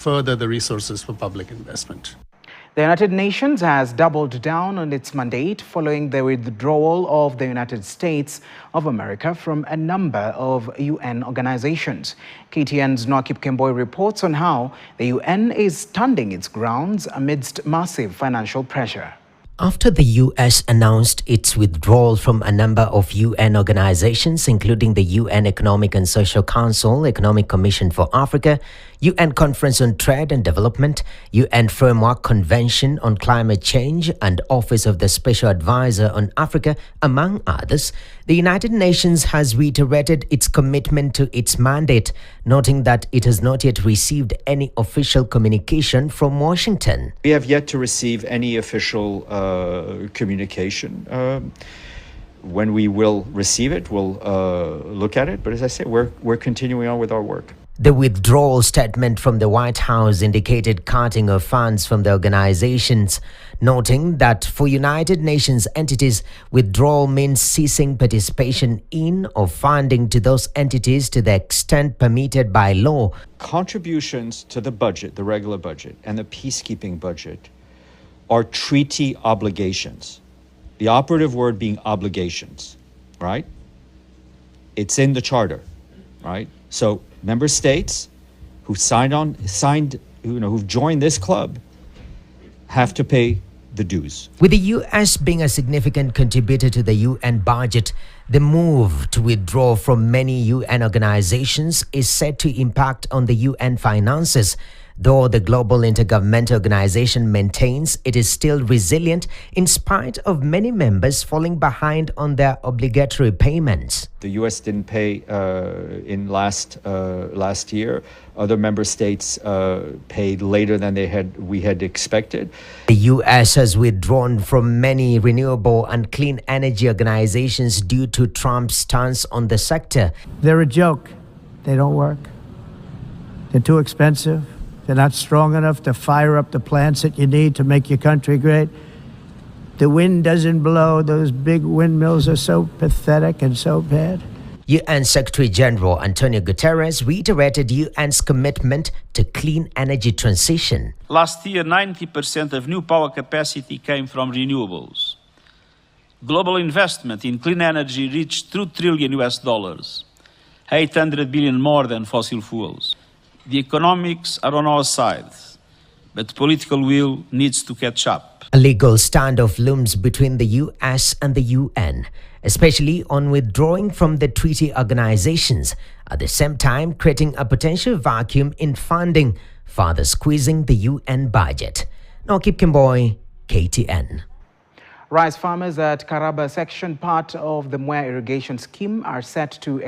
further the resources for public investment. The United Nations has doubled down on its mandate following the withdrawal of the United States of America from a number of UN organizations. KTN's Noakip Kemboy reports on how the UN is standing its grounds amidst massive financial pressure. After the U.S. announced its withdrawal from a number of UN organizations, including the UN Economic and Social Council, Economic Commission for Africa, UN Conference on Trade and Development, UN Framework Convention on Climate Change, and Office of the Special Advisor on Africa, among others, the United Nations has reiterated its commitment to its mandate, noting that it has not yet received any official communication from Washington. We have yet to receive any official communication. When we will receive it, we'll look at it. But as I say, we're continuing on with our work. The withdrawal statement from the White House indicated cutting of funds from the organizations, noting that for United Nations entities, withdrawal means ceasing participation in or funding to those entities to the extent permitted by law. Contributions to the budget, the regular budget, and the peacekeeping budget are treaty obligations. The operative word being obligations, right? It's in the charter, right? So member states who've who've joined this club have to pay the dues. With the U.S. being a significant contributor to the UN budget, the move to withdraw from many UN organizations is set to impact on the UN finances, though the Global Intergovernmental Organization maintains it is still resilient in spite of many members falling behind on their obligatory payments. The U.S. didn't pay in last year. Other member states paid later than we had expected. The U.S. has withdrawn from many renewable and clean energy organizations due to Trump's stance on the sector. They're a joke. They don't work. They're too expensive. They're not strong enough to fire up the plants that you need to make your country great. The wind doesn't blow. Those big windmills are so pathetic and so bad. UN Secretary General Antonio Guterres reiterated UN's commitment to clean energy transition. Last year, 90% of new power capacity came from renewables. Global investment in clean energy reached $2 trillion, 800 billion more than fossil fuels. The economics are on our side, but political will needs to catch up. A legal standoff looms between the US and the UN, especially on withdrawing from the treaty organizations, at the same time creating a potential vacuum in funding, further squeezing the UN budget. Noakip Kemboy, KTN. Rice farmers at Karaba section, part of the Mwea irrigation scheme, are set to